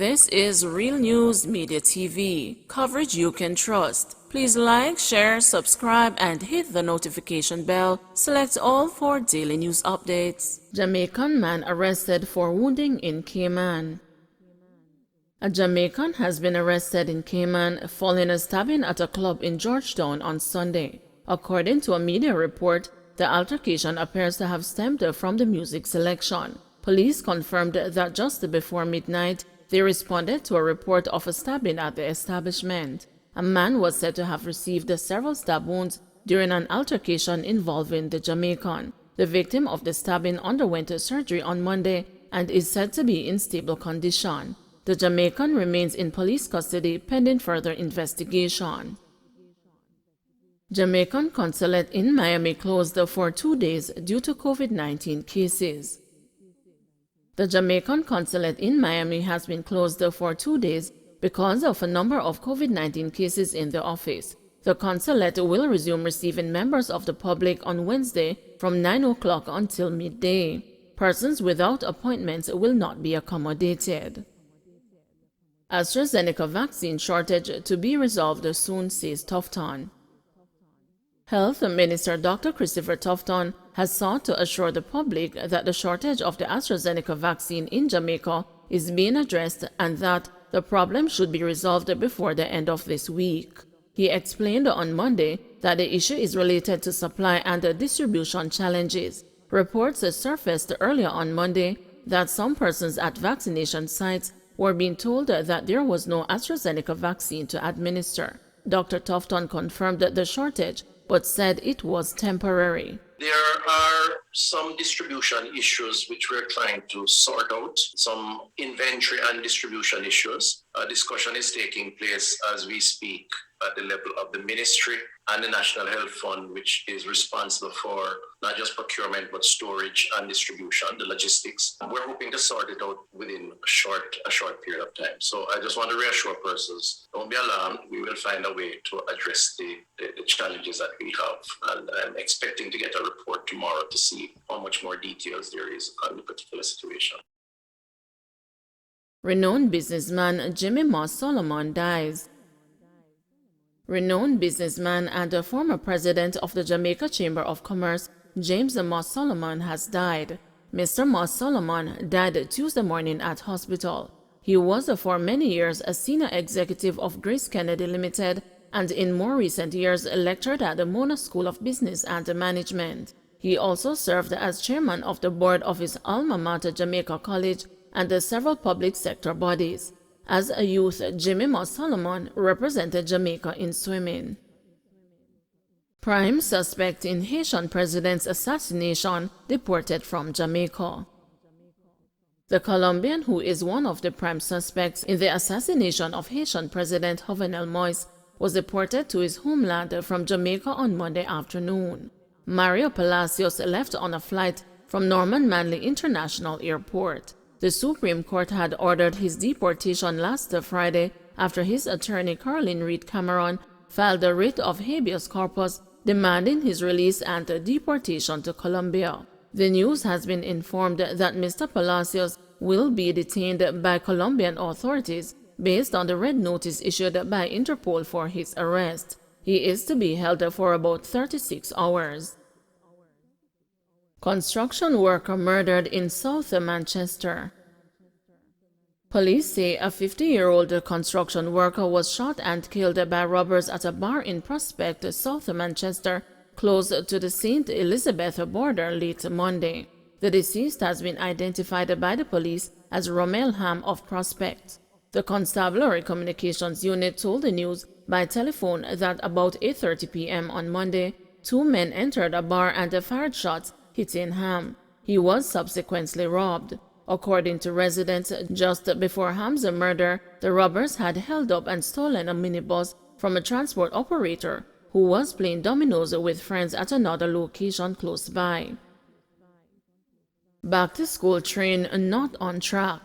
This is Real News Media TV, coverage you can trust. Please like, share, subscribe, and hit the notification bell. Select all for daily news updates. Jamaican man arrested for wounding in Cayman. A Jamaican has been arrested in Cayman following a stabbing at a club in Georgetown on Sunday. According to a media report, the altercation appears to have stemmed from the music selection. Police confirmed that just before midnight, they responded to a report of a stabbing at the establishment. A man was said to have received several stab wounds during an altercation involving the Jamaican. The victim of the stabbing underwent surgery on Monday and is said to be in stable condition. The Jamaican remains in police custody pending further investigation. Jamaican consulate in Miami closed for 2 days due to COVID-19 cases. The Jamaican consulate in Miami has been closed for 2 days because of a number of COVID-19 cases in the office. The consulate will resume receiving members of the public on Wednesday from 9 o'clock until midday. Persons without appointments will not be accommodated. AstraZeneca vaccine shortage to be resolved soon, says Tufton. Health Minister Dr. Christopher Tufton has sought to assure the public that the shortage of the AstraZeneca vaccine in Jamaica is being addressed and that the problem should be resolved before the end of this week. He explained on Monday that the issue is related to supply and distribution challenges. Reports surfaced earlier on Monday that some persons at vaccination sites were being told that there was no AstraZeneca vaccine to administer. Dr. Tufton confirmed the shortage but said it was temporary. There are some distribution issues which we're trying to sort out, some inventory and distribution issues. A discussion is taking place as we speak at the level of the ministry and the National Health Fund, which is responsible for not just procurement, but storage and distribution, the logistics. We're hoping to sort it out within a short period of time. So I just want to reassure persons, don't be alarmed. We will find a way to address the challenges that we have. And I'm expecting to get a report tomorrow to see how much more details there is on the particular situation. Renowned businessman Jimmy Moss Solomon dies. Renowned businessman and the former president of the Jamaica Chamber of Commerce, James Moss Solomon, has died. Mr. Moss Solomon died Tuesday morning at hospital. He was for many years a senior executive of Grace Kennedy Limited and in more recent years lectured at the Mona School of Business and Management. He also served as chairman of the board of his alma mater Jamaica College and several public sector bodies. As a youth, Jimmy Moss Solomon represented Jamaica in swimming. Prime suspect in Haitian president's assassination deported from Jamaica. The Colombian, who is one of the prime suspects in the assassination of Haitian President Jovenel Moïse, was deported to his homeland from Jamaica on Monday afternoon. Mario Palacios left on a flight from Norman Manley International Airport. The Supreme Court had ordered his deportation last Friday after his attorney Caroline Reed Cameron filed a writ of habeas corpus demanding his release and deportation to Colombia. The news has been informed that Mr. Palacios will be detained by Colombian authorities based on the red notice issued by Interpol for his arrest. He is to be held for about 36 hours. Construction worker murdered in South Manchester. Police say a 50-year-old construction worker was shot and killed by robbers at a bar in Prospect, South Manchester, close to the St. Elizabeth border late Monday. The deceased has been identified by the police as Romel Ham of Prospect. The Constabulary Communications Unit told the news by telephone that about 8:30 p.m. on Monday, 2 men entered a bar and fired shots, hitting Ham. He was subsequently robbed. According to residents, just before Ham's murder, the robbers had held up and stolen a minibus from a transport operator who was playing dominoes with friends at another location close by. Back-to-school train not on track.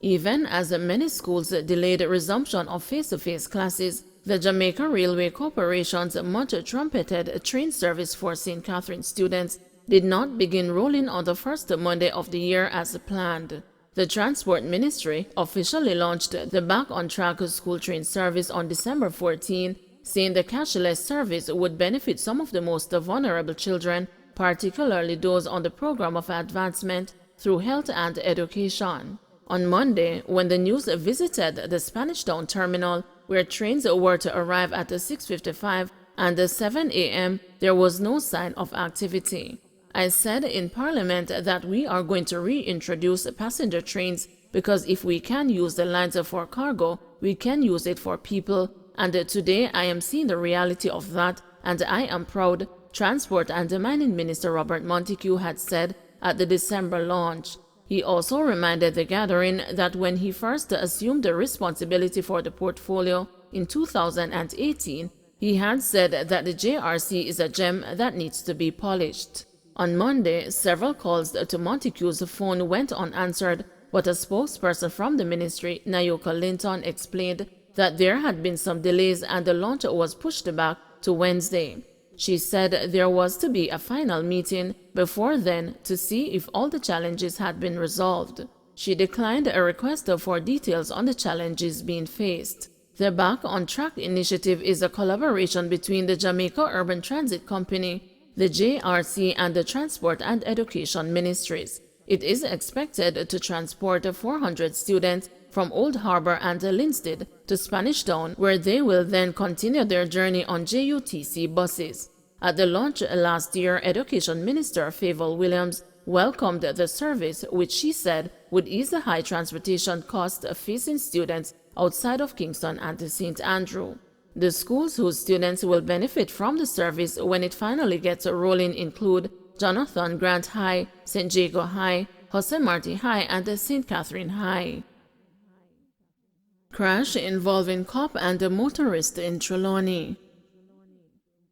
Even as many schools delayed resumption of face-to-face classes, the Jamaica Railway Corporation's much-trumpeted train service for St. Catherine students did not begin rolling on the first Monday of the year as planned. The Transport Ministry officially launched the Back on Track school train service on December 14, saying the cashless service would benefit some of the most vulnerable children, particularly those on the program of advancement through health and education. On Monday, when the news visited the Spanish Town terminal, where trains were to arrive at 6:55 and 7 a.m., there was no sign of activity. I said in Parliament that we are going to reintroduce passenger trains because if we can use the lines for cargo, we can use it for people, and today I am seeing the reality of that, and I am proud, Transport and Mining Minister Robert Montague had said at the December launch. He also reminded the gathering that when he first assumed the responsibility for the portfolio in 2018, he had said that the JRC is a gem that needs to be polished. On Monday, several calls to Montague's phone went unanswered, but a spokesperson from the ministry, Nayoka Linton, explained that there had been some delays and the launch was pushed back to Wednesday. She said there was to be a final meeting before then to see if all the challenges had been resolved. She declined a request for details on the challenges being faced. The Back on Track initiative is a collaboration between the Jamaica Urban Transit Company, the JRC, and the Transport and Education Ministries. It is expected to transport 400 students from Old Harbor and Linstead to Spanish Town, where they will then continue their journey on JUTC buses. At the launch last year, Education Minister Favour Williams welcomed the service, which she said would ease the high transportation costs facing students outside of Kingston and St. Andrew. The schools whose students will benefit from the service when it finally gets rolling include Jonathan Grant High, St. Jago High, Jose Marti High, and St. Catherine High. Crash involving cop and a motorist in Trellauny.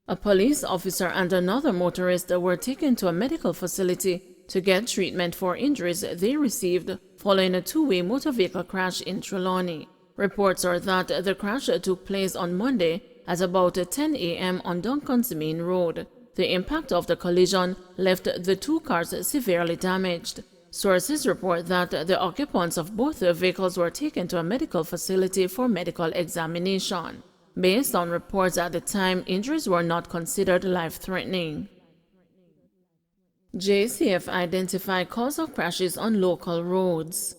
A police officer and another motorist were taken to a medical facility to get treatment for injuries they received following a two-way motor vehicle crash in Trellauny. Reports are that the crash took place on Monday at about 10 a.m. on Duncan's Main Road. The impact of the collision left the two cars severely damaged. Sources report that the occupants of both the vehicles were taken to a medical facility for medical examination. Based on reports at the time, injuries were not considered life-threatening. JCF identify cause of crashes on local roads.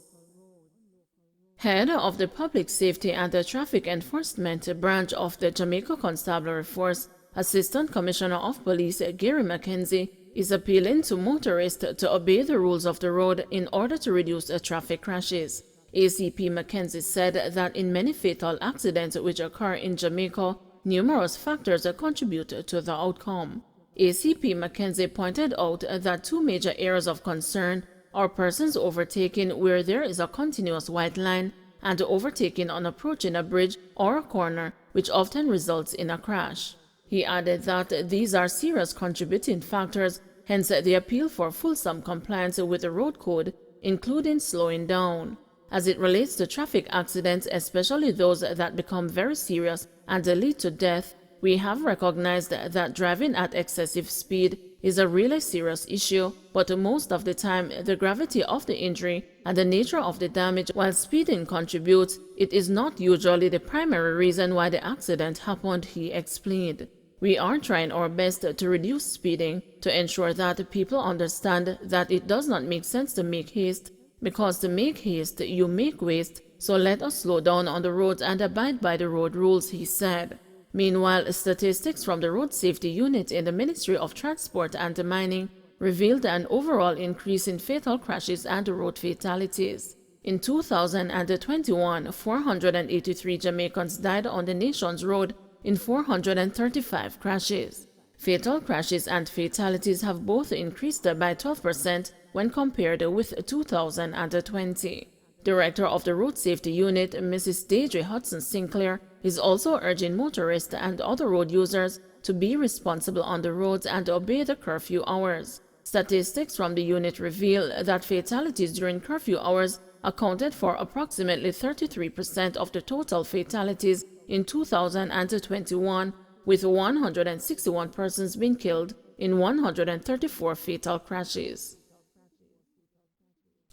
Head of the Public Safety and the Traffic Enforcement Branch of the Jamaica Constabulary Force, Assistant Commissioner of Police Gary McKenzie, is appealing to motorists to obey the rules of the road in order to reduce traffic crashes. ACP McKenzie said that in many fatal accidents which occur in Jamaica, numerous factors contribute to the outcome. ACP McKenzie pointed out that two major areas of concern are persons overtaking where there is a continuous white line and overtaking on approaching a bridge or a corner, which often results in a crash. He added that these are serious contributing factors, hence the appeal for fulsome compliance with the road code, including slowing down. As it relates to traffic accidents, especially those that become very serious and lead to death, we have recognized that driving at excessive speed is a really serious issue, but most of the time the gravity of the injury and the nature of the damage while speeding contributes, it is not usually the primary reason why the accident happened, he explained. We are trying our best to reduce speeding to ensure that people understand that it does not make sense to make haste, because to make haste you make waste, so let us slow down on the roads and abide by the road rules, he said. Meanwhile, statistics from the Road Safety Unit in the Ministry of Transport and Mining revealed an overall increase in fatal crashes and road fatalities. In 2021, 483 Jamaicans died on the nation's road in 435 crashes. Fatal crashes and fatalities have both increased by 12% when compared with 2020. Director of the Road Safety Unit, Mrs. Deidre Hudson Sinclair, is also urging motorists and other road users to be responsible on the roads and obey the curfew hours. Statistics from the unit reveal that fatalities during curfew hours accounted for approximately 33% of the total fatalities in 2021, with 161 persons being killed in 134 fatal crashes.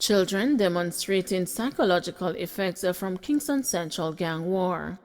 Children demonstrating psychological effects from Kingston Central gang war.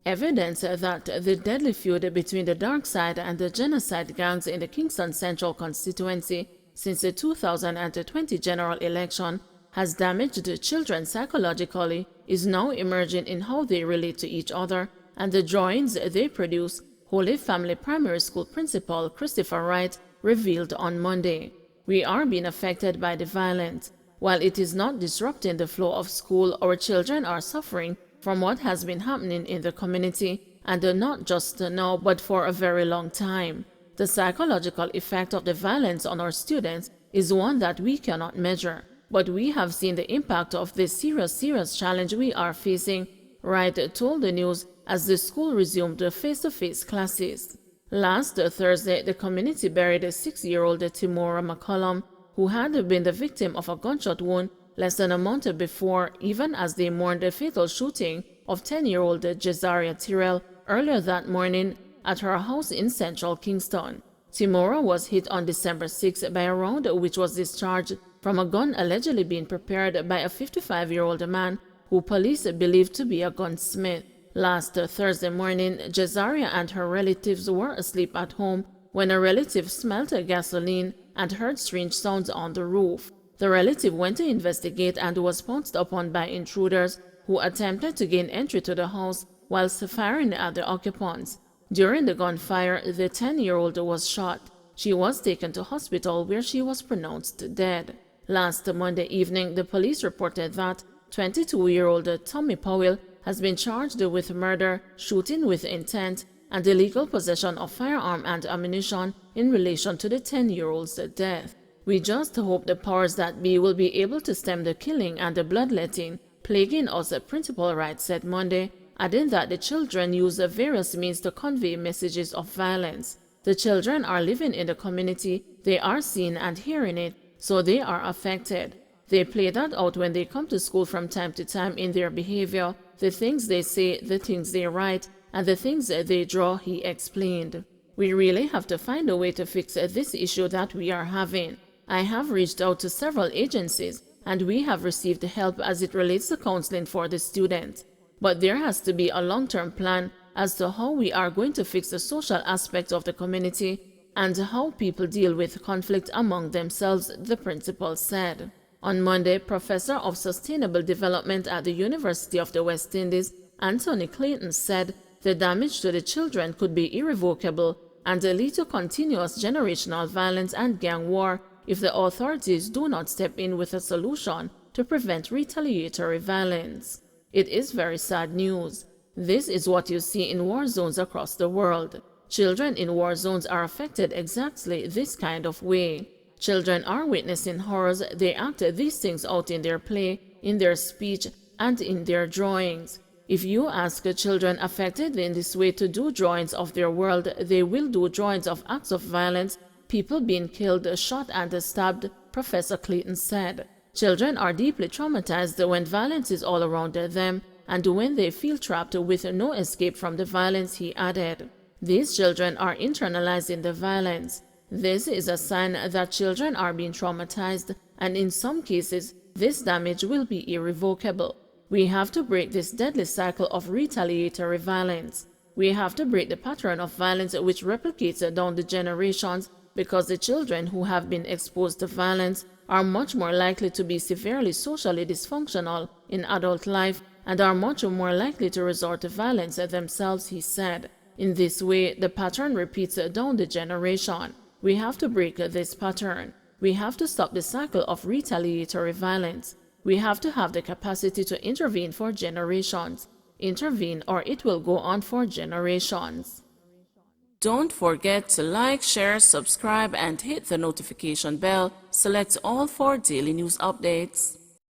Evidence that the deadly feud between the Dark Side and the genocide gangs in the Kingston Central constituency since the 2020 general election has damaged the children psychologically is now emerging in how they relate to each other and the drawings they produce, Holy Family Primary School Principal Christopher Wright revealed on Monday. We are being affected by the violence. While it is not disrupting the flow of school, our children are suffering from what has been happening in the community, and not just now but for a very long time. The psychological effect of the violence on our students is one that we cannot measure, but we have seen the impact of this serious challenge we are facing, Wright told the news as the school resumed face-to-face classes. Last Thursday, the community buried a 6-year-old Timora McCollum, who had been the victim of a gunshot wound less than a month before, even as they mourned the fatal shooting of 10-year-old Jezaria Tyrrell earlier that morning at her house in central Kingston. Timora was hit on December 6 by a round which was discharged from a gun allegedly being prepared by a 55-year-old man who police believed to be a gunsmith. Last Thursday morning, Jezaria and her relatives were asleep at home when a relative smelled gasoline and heard strange sounds on the roof. The relative went to investigate and was pounced upon by intruders who attempted to gain entry to the house whilst firing at the occupants. During the gunfire, the 10-year-old was shot. She was taken to hospital where she was pronounced dead. Last Monday evening, the police reported that 22-year-old Tommy Powell has been charged with murder, shooting with intent, and illegal possession of firearm and ammunition in relation to the 10-year-old's death. We just hope the powers that be will be able to stem the killing and the bloodletting plaguing us, Principal Wright said Monday, adding that the children use various means to convey messages of violence. The children are living in the community, they are seeing and hearing it, so they are affected. They play that out when they come to school from time to time in their behavior, the things they say, the things they write, and the things they draw, he explained. We really have to find a way to fix this issue that we are having. I have reached out to several agencies, and we have received help as it relates to counseling for the students. But there has to be a long-term plan as to how we are going to fix the social aspects of the community and how people deal with conflict among themselves, the principal said. On Monday, Professor of Sustainable Development at the University of the West Indies, Anthony Clayton, said the damage to the children could be irrevocable and lead to continuous generational violence and gang war if the authorities do not step in with a solution to prevent retaliatory violence. It is very sad news. This is what you see in war zones across the world. Children in war zones are affected exactly this kind of way. Children are witnessing horrors. They act these things out in their play, in their speech, and in their drawings. If you ask children affected in this way to do drawings of their world, they will do drawings of acts of violence, people being killed, shot, and stabbed, Professor Clayton said. Children are deeply traumatized when violence is all around them, and when they feel trapped with no escape from the violence, he added. These children are internalizing the violence. This is a sign that children are being traumatized, and in some cases, this damage will be irrevocable. We have to break this deadly cycle of retaliatory violence. We have to break the pattern of violence which replicates down the generations, because the children who have been exposed to violence are much more likely to be severely socially dysfunctional in adult life and are much more likely to resort to violence themselves, he said. In this way, the pattern repeats down the generation. We have to break this pattern. We have to stop the cycle of retaliatory violence. We have to have the capacity to intervene for generations. Intervene or it will go on for generations. Don't forget to like, share, subscribe, and hit the notification bell. Select all for daily news updates.